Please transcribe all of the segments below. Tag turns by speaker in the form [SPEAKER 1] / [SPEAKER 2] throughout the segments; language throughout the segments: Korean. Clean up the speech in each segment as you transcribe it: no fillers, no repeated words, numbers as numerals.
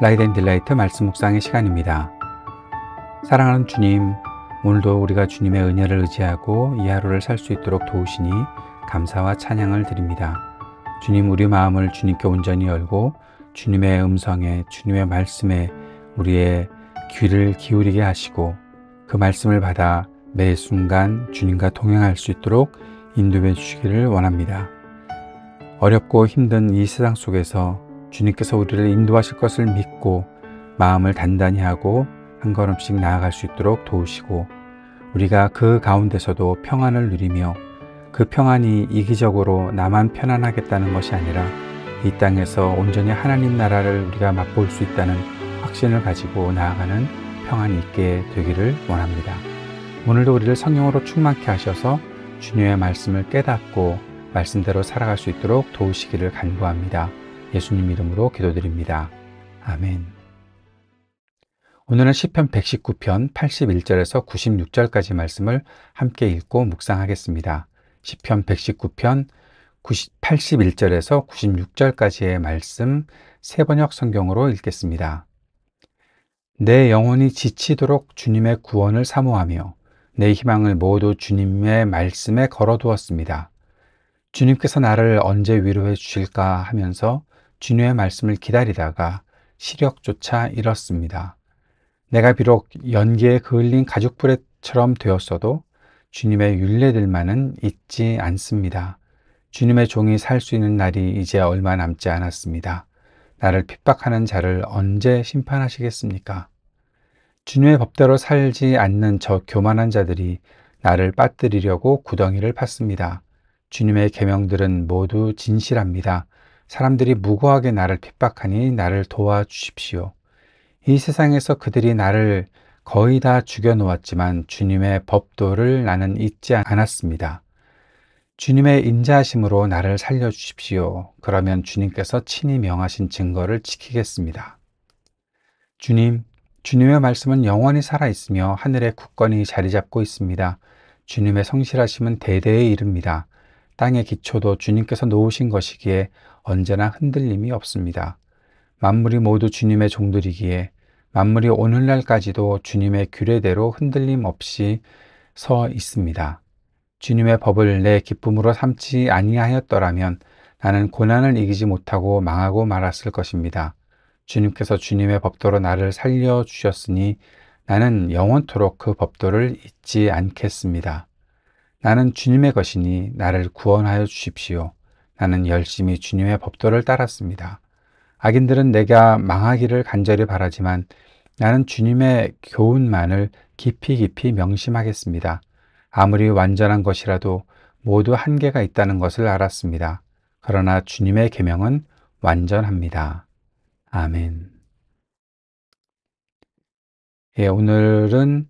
[SPEAKER 1] 라이트 앤 딜라이트 말씀 묵상의 시간입니다. 사랑하는 주님, 오늘도 우리가 주님의 은혜를 의지하고 이 하루를 살 수 있도록 도우시니 감사와 찬양을 드립니다. 주님, 우리 마음을 주님께 온전히 열고 주님의 음성에, 주님의 말씀에 우리의 귀를 기울이게 하시고 그 말씀을 받아 매 순간 주님과 동행할 수 있도록 인도해 주시기를 원합니다. 어렵고 힘든 이 세상 속에서 주님께서 우리를 인도하실 것을 믿고 마음을 단단히 하고 한 걸음씩 나아갈 수 있도록 도우시고, 우리가 그 가운데서도 평안을 누리며 그 평안이 이기적으로 나만 편안하겠다는 것이 아니라 이 땅에서 온전히 하나님 나라를 우리가 맛볼 수 있다는 확신을 가지고 나아가는 평안이 있게 되기를 원합니다. 오늘도 우리를 성령으로 충만케 하셔서 주님의 말씀을 깨닫고 말씀대로 살아갈 수 있도록 도우시기를 간구합니다. 예수님 이름으로 기도드립니다. 아멘. 오늘은 시편 119편 81절에서 96절까지 말씀을 함께 읽고 묵상하겠습니다. 시편 119편 81절에서 96절까지의 말씀 새번역 성경으로 읽겠습니다. 내 영혼이 지치도록 주님의 구원을 사모하며 내 희망을 모두 주님의 말씀에 걸어두었습니다. 주님께서 나를 언제 위로해 주실까 하면서 주님의 말씀을 기다리다가 시력조차 잃었습니다. 내가 비록 연기에 그을린 가죽불에처럼 되었어도 주님의 율례들만은 잊지 않습니다. 주님의 종이 살 수 있는 날이 이제 얼마 남지 않았습니다. 나를 핍박하는 자를 언제 심판하시겠습니까? 주님의 법대로 살지 않는 저 교만한 자들이 나를 빠뜨리려고 구덩이를 팠습니다. 주님의 계명들은 모두 진실합니다. 사람들이 무고하게 나를 핍박하니 나를 도와주십시오. 이 세상에서 그들이 나를 거의 다 죽여놓았지만 주님의 법도를 나는 잊지 않았습니다. 주님의 인자하심으로 나를 살려주십시오. 그러면 주님께서 친히 명하신 증거를 지키겠습니다. 주님, 주님의 말씀은 영원히 살아있으며 하늘에 굳건히 자리 잡고 있습니다. 주님의 성실하심은 대대에 이릅니다. 땅의 기초도 주님께서 놓으신 것이기에 언제나 흔들림이 없습니다. 만물이 모두 주님의 종들이기에 만물이 오늘날까지도 주님의 규례대로 흔들림 없이 서 있습니다. 주님의 법을 내 기쁨으로 삼지 아니하였더라면 나는 고난을 이기지 못하고 망하고 말았을 것입니다. 주님께서 주님의 법도로 나를 살려주셨으니 나는 영원토록 그 법도를 잊지 않겠습니다. 나는 주님의 것이니 나를 구원하여 주십시오. 나는 열심히 주님의 법도를 따랐습니다. 악인들은 내가 망하기를 간절히 바라지만 나는 주님의 교훈만을 깊이 깊이 명심하겠습니다. 아무리 완전한 것이라도 모두 한계가 있다는 것을 알았습니다. 그러나 주님의 계명은 완전합니다. 아멘. 오늘은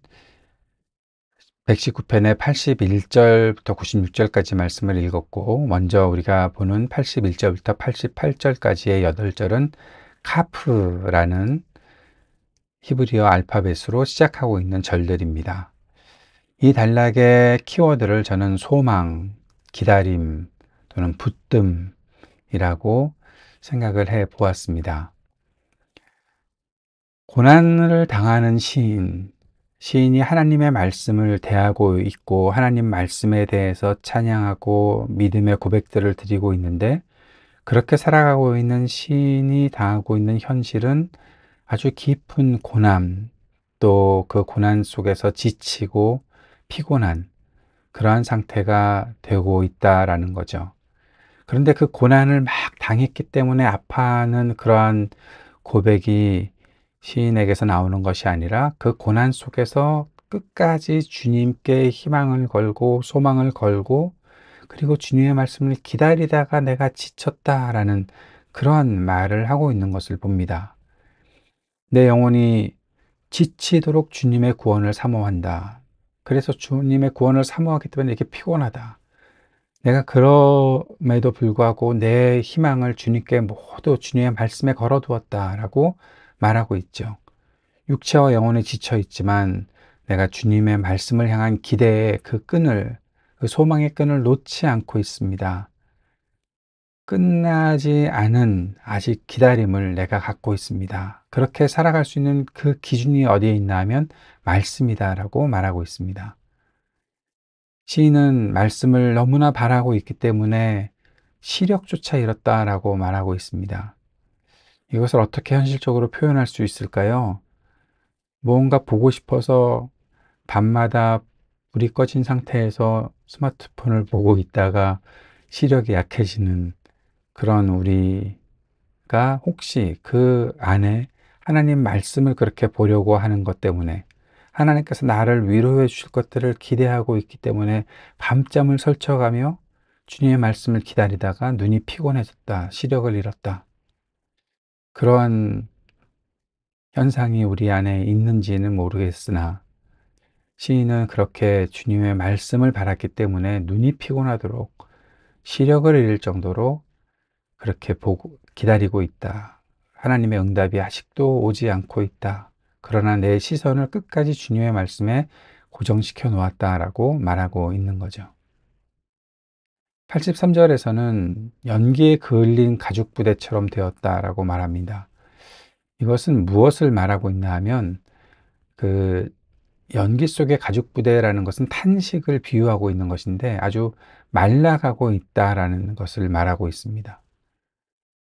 [SPEAKER 1] 119편의 81절부터 96절까지 말씀을 읽었고, 먼저 우리가 보는 81절부터 88절까지의 8절은 카프라는 히브리어 알파벳으로 시작하고 있는 절들입니다. 이 단락의 키워드를 저는 소망, 기다림 또는 붙듦이라고 생각을 해 보았습니다. 고난을 당하는 시인이 하나님의 말씀을 대하고 있고 하나님 말씀에 대해서 찬양하고 믿음의 고백들을 드리고 있는데, 그렇게 살아가고 있는 시인이 당하고 있는 현실은 아주 깊은 고난, 또 그 고난 속에서 지치고 피곤한 그러한 상태가 되고 있다라는 거죠. 그런데 그 고난을 막 당했기 때문에 아파하는 그러한 고백이 시인에게서 나오는 것이 아니라 그 고난 속에서 끝까지 주님께 희망을 걸고 소망을 걸고 그리고 주님의 말씀을 기다리다가 내가 지쳤다라는 그러한 말을 하고 있는 것을 봅니다. 내 영혼이 지치도록 주님의 구원을 사모한다. 그래서 주님의 구원을 사모하기 때문에 이렇게 피곤하다. 내가 그럼에도 불구하고 내 희망을 주님께 모두 주님의 말씀에 걸어두었다라고 말하고 있죠. 육체와 영혼이 지쳐 있지만 내가 주님의 말씀을 향한 기대의 그 소망의 끈을 놓지 않고 있습니다. 끝나지 않은 아직 기다림을 내가 갖고 있습니다. 그렇게 살아갈 수 있는 그 기준이 어디에 있나 하면 말씀이다라고 말하고 있습니다. 시인은 말씀을 너무나 바라고 있기 때문에 시력조차 잃었다라고 말하고 있습니다. 이것을 어떻게 현실적으로 표현할 수 있을까요? 무언가 보고 싶어서 밤마다 불이 꺼진 상태에서 스마트폰을 보고 있다가 시력이 약해지는 그런 우리가 혹시 그 안에 하나님 말씀을 그렇게 보려고 하는 것 때문에 하나님께서 나를 위로해 주실 것들을 기대하고 있기 때문에 밤잠을 설쳐가며 주님의 말씀을 기다리다가 눈이 피곤해졌다, 시력을 잃었다. 그러한 현상이 우리 안에 있는지는 모르겠으나 시인은 그렇게 주님의 말씀을 바랐기 때문에 눈이 피곤하도록 시력을 잃을 정도로 그렇게 보고 기다리고 있다. 하나님의 응답이 아직도 오지 않고 있다. 그러나 내 시선을 끝까지 주님의 말씀에 고정시켜 놓았다라고 말하고 있는 거죠. 83절에서는 연기에 그을린 가죽 부대처럼 되었다라고 말합니다. 이것은 무엇을 말하고 있나 하면 그 연기 속의 가죽 부대라는 것은 탄식을 비유하고 있는 것인데 아주 말라가고 있다라는 것을 말하고 있습니다.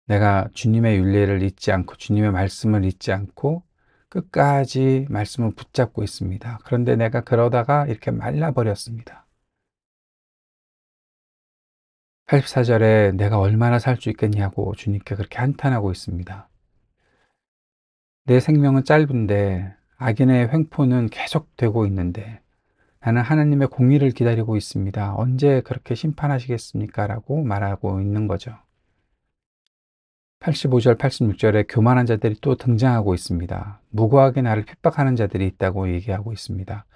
[SPEAKER 1] 내가 주님의 윤례를 잊지 않고 주님의 말씀을 잊지 않고 끝까지 말씀을 붙잡고 있습니다. 그런데 내가 그러다가 이렇게 말라버렸습니다. 84절에 내가 얼마나 살 수 있겠냐고 주님께 그렇게 한탄하고 있습니다. 내 생명은 짧은데 악인의 횡포는 계속되고 있는데 나는 하나님의 공의를 기다리고 있습니다. 언제 그렇게 심판하시겠습니까? 라고 말하고 있는 거죠. 85절, 86절에 교만한 자들이 또 등장하고 있습니다. 무고하게 나를 핍박하는 자들이 있다고 얘기하고 있습니다.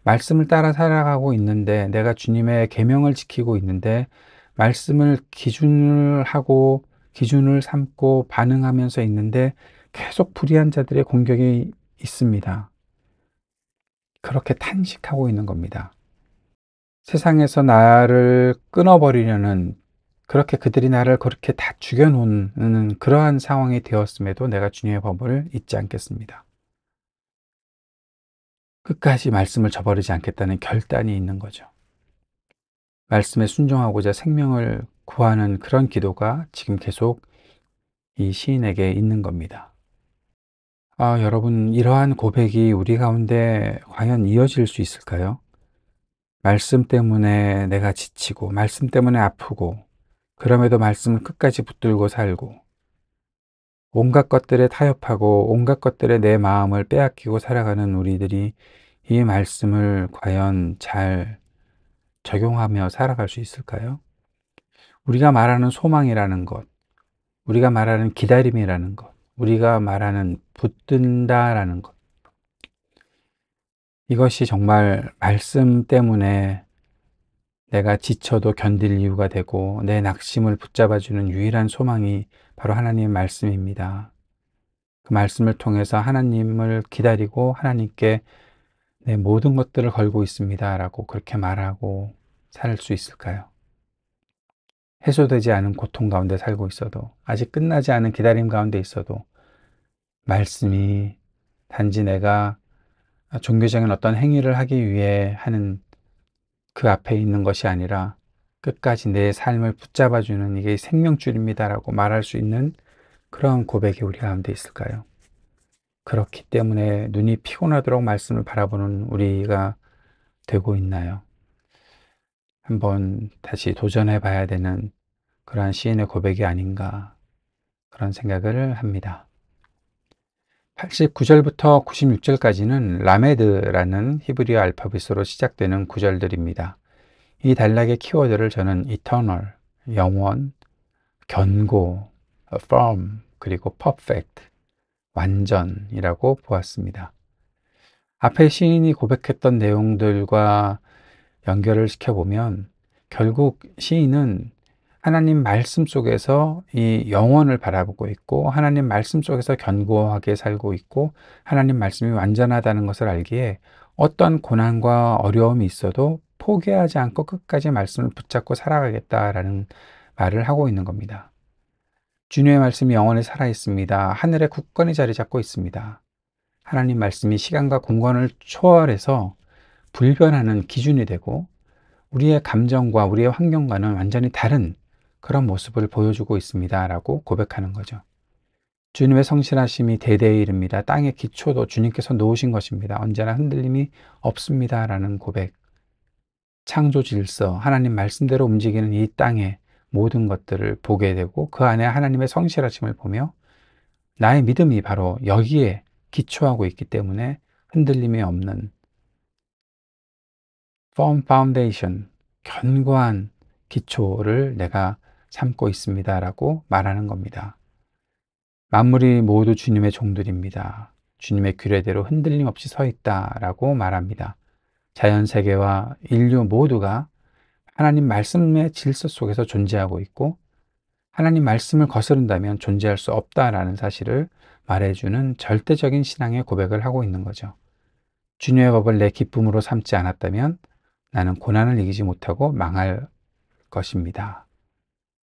[SPEAKER 1] 말씀을 따라 살아가고 있는데 내가 주님의 계명을 지키고 있는데 말씀을 기준을 하고 기준을 삼고 반응하면서 있는데 계속 불의한 자들의 공격이 있습니다. 그렇게 탄식하고 있는 겁니다. 세상에서 나를 끊어버리려는 그렇게 그들이 나를 그렇게 다 죽여놓는 그러한 상황이 되었음에도 내가 주님의 법을 잊지 않겠습니다. 끝까지 말씀을 저버리지 않겠다는 결단이 있는 거죠. 말씀에 순종하고자 생명을 구하는 그런 기도가 지금 계속 이 시인에게 있는 겁니다. 여러분, 이러한 고백이 우리 가운데 과연 이어질 수 있을까요? 말씀 때문에 내가 지치고, 말씀 때문에 아프고, 그럼에도 말씀을 끝까지 붙들고 살고, 온갖 것들에 타협하고, 온갖 것들에 내 마음을 빼앗기고 살아가는 우리들이 이 말씀을 과연 잘 적용하며 살아갈 수 있을까요? 우리가 말하는 소망이라는 것, 우리가 말하는 기다림이라는 것, 우리가 말하는 붙든다라는 것, 이것이 정말 말씀 때문에 내가 지쳐도 견딜 이유가 되고 내 낙심을 붙잡아주는 유일한 소망이 바로 하나님의 말씀입니다. 그 말씀을 통해서 하나님을 기다리고 하나님께 내 모든 것들을 걸고 있습니다. 라고 그렇게 말하고 살 수 있을까요? 해소되지 않은 고통 가운데 살고 있어도, 아직 끝나지 않은 기다림 가운데 있어도 말씀이 단지 내가 종교적인 어떤 행위를 하기 위해 하는 그 앞에 있는 것이 아니라 끝까지 내 삶을 붙잡아주는 이게 생명줄입니다라고 말할 수 있는 그런 고백이 우리 가운데 있을까요? 그렇기 때문에 눈이 피곤하도록 말씀을 바라보는 우리가 되고 있나요? 한번 다시 도전해 봐야 되는 그러한 시인의 고백이 아닌가 그런 생각을 합니다. 89절부터 96절까지는 라메드라는 히브리어 알파벳으로 시작되는 구절들입니다. 이 단락의 키워드를 저는 eternal, 영원, 견고, firm, 그리고 perfect, 완전이라고 보았습니다. 앞에 시인이 고백했던 내용들과 연결을 시켜보면 결국 시인은 하나님 말씀 속에서 이 영혼을 바라보고 있고 하나님 말씀 속에서 견고하게 살고 있고 하나님 말씀이 완전하다는 것을 알기에 어떤 고난과 어려움이 있어도 포기하지 않고 끝까지 말씀을 붙잡고 살아가겠다라는 말을 하고 있는 겁니다. 주님의 말씀이 영원히 살아있습니다. 하늘에 굳건히 자리 잡고 있습니다. 하나님 말씀이 시간과 공간을 초월해서 불변하는 기준이 되고 우리의 감정과 우리의 환경과는 완전히 다른 그런 모습을 보여주고 있습니다. 라고 고백하는 거죠. 주님의 성실하심이 대대에 이릅니다. 땅의 기초도 주님께서 놓으신 것입니다. 언제나 흔들림이 없습니다. 라는 고백. 창조 질서, 하나님 말씀대로 움직이는 이 땅의 모든 것들을 보게 되고 그 안에 하나님의 성실하심을 보며 나의 믿음이 바로 여기에 기초하고 있기 때문에 흔들림이 없는 firm foundation, 견고한 기초를 내가 삼고 있습니다. 라고 말하는 겁니다. 만물이 모두 주님의 종들입니다. 주님의 규례대로 흔들림 없이 서 있다라고 말합니다. 자연세계와 인류 모두가 하나님 말씀의 질서 속에서 존재하고 있고 하나님 말씀을 거스른다면 존재할 수 없다라는 사실을 말해주는 절대적인 신앙의 고백을 하고 있는 거죠. 주님의 법을 내 기쁨으로 삼지 않았다면 나는 고난을 이기지 못하고 망할 것입니다.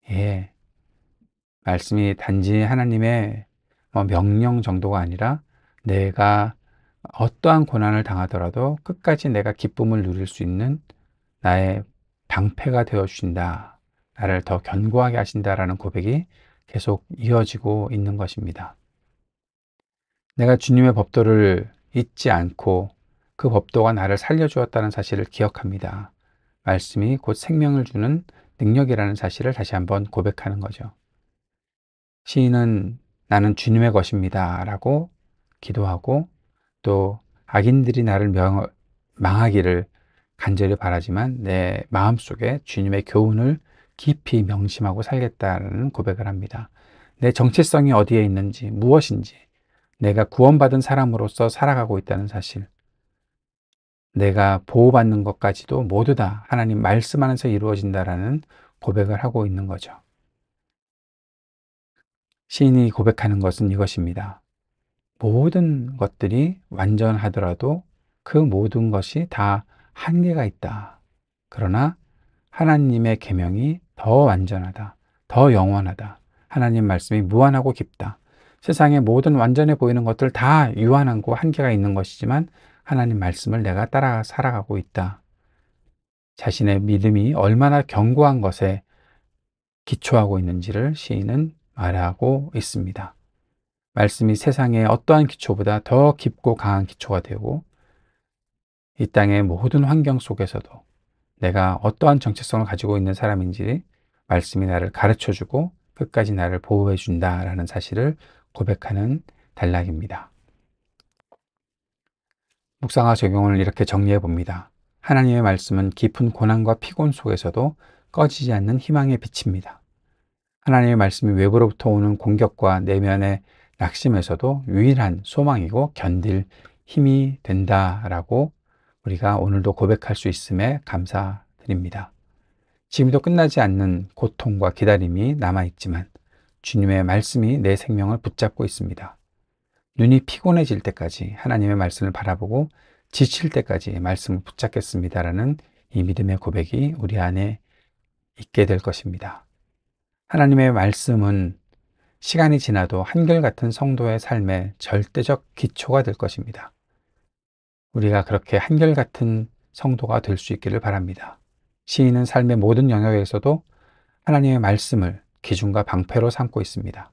[SPEAKER 1] 예. 말씀이 단지 하나님의 명령 정도가 아니라 내가 어떠한 고난을 당하더라도 끝까지 내가 기쁨을 누릴 수 있는 나의 방패가 되어 주신다. 나를 더 견고하게 하신다라는 고백이 계속 이어지고 있는 것입니다. 내가 주님의 법도를 잊지 않고 그 법도가 나를 살려주었다는 사실을 기억합니다. 말씀이 곧 생명을 주는 능력이라는 사실을 다시 한번 고백하는 거죠. 시인은 나는 주님의 것입니다. 라고 기도하고 또 악인들이 나를 망하기를 간절히 바라지만 내 마음속에 주님의 교훈을 깊이 명심하고 살겠다는 고백을 합니다. 내 정체성이 어디에 있는지, 무엇인지, 내가 구원받은 사람으로서 살아가고 있다는 사실, 내가 보호받는 것까지도 모두 다 하나님 말씀 안에서 이루어진다라는 고백을 하고 있는 거죠. 시인이 고백하는 것은 이것입니다. 모든 것들이 완전하더라도 그 모든 것이 다 한계가 있다. 그러나 하나님의 계명이 더 완전하다. 더 영원하다. 하나님 말씀이 무한하고 깊다. 세상의 모든 완전해 보이는 것들 다 유한하고 한계가 있는 것이지만 하나님 말씀을 내가 따라 살아가고 있다. 자신의 믿음이 얼마나 견고한 것에 기초하고 있는지를 시인은 말하고 있습니다. 말씀이 세상의 어떠한 기초보다 더 깊고 강한 기초가 되고 이 땅의 모든 환경 속에서도 내가 어떠한 정체성을 가지고 있는 사람인지 말씀이 나를 가르쳐주고 끝까지 나를 보호해 준다라는 사실을 고백하는 단락입니다. 묵상과 적용을 이렇게 정리해 봅니다. 하나님의 말씀은 깊은 고난과 피곤 속에서도 꺼지지 않는 희망의 빛입니다. 하나님의 말씀이 외부로부터 오는 공격과 내면의 낙심에서도 유일한 소망이고 견딜 힘이 된다라고 우리가 오늘도 고백할 수 있음에 감사드립니다. 지금도 끝나지 않는 고통과 기다림이 남아있지만 주님의 말씀이 내 생명을 붙잡고 있습니다. 눈이 피곤해질 때까지 하나님의 말씀을 바라보고 지칠 때까지 말씀을 붙잡겠습니다라는 이 믿음의 고백이 우리 안에 있게 될 것입니다. 하나님의 말씀은 시간이 지나도 한결같은 성도의 삶의 절대적 기초가 될 것입니다. 우리가 그렇게 한결같은 성도가 될 수 있기를 바랍니다. 시인은 삶의 모든 영역에서도 하나님의 말씀을 기준과 방패로 삼고 있습니다.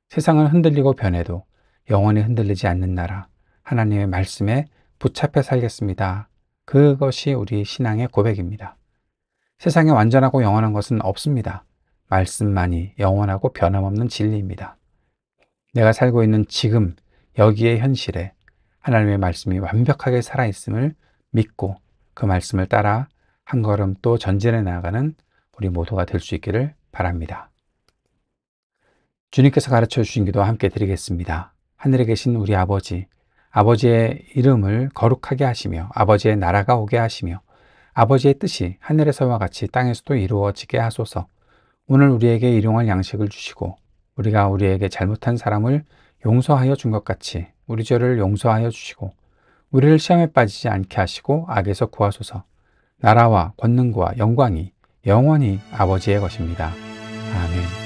[SPEAKER 1] 세상은 흔들리고 변해도 영원히 흔들리지 않는 나라, 하나님의 말씀에 붙잡혀 살겠습니다. 그것이 우리 신앙의 고백입니다. 세상에 완전하고 영원한 것은 없습니다. 말씀만이 영원하고 변함없는 진리입니다. 내가 살고 있는 지금 여기의 현실에 하나님의 말씀이 완벽하게 살아있음을 믿고 그 말씀을 따라 한 걸음 또 전진해 나아가는 우리 모두가 될 수 있기를 바랍니다. 주님께서 가르쳐 주신 기도 함께 드리겠습니다. 하늘에 계신 우리 아버지, 아버지의 이름을 거룩하게 하시며 아버지의 나라가 오게 하시며 아버지의 뜻이 하늘에서와 같이 땅에서도 이루어지게 하소서. 오늘 우리에게 일용할 양식을 주시고 우리가 우리에게 잘못한 사람을 용서하여 준 것 같이 우리 죄를 용서하여 주시고 우리를 시험에 빠지지 않게 하시고 악에서 구하소서. 나라와 권능과 영광이 영원히 아버지의 것입니다. 아멘.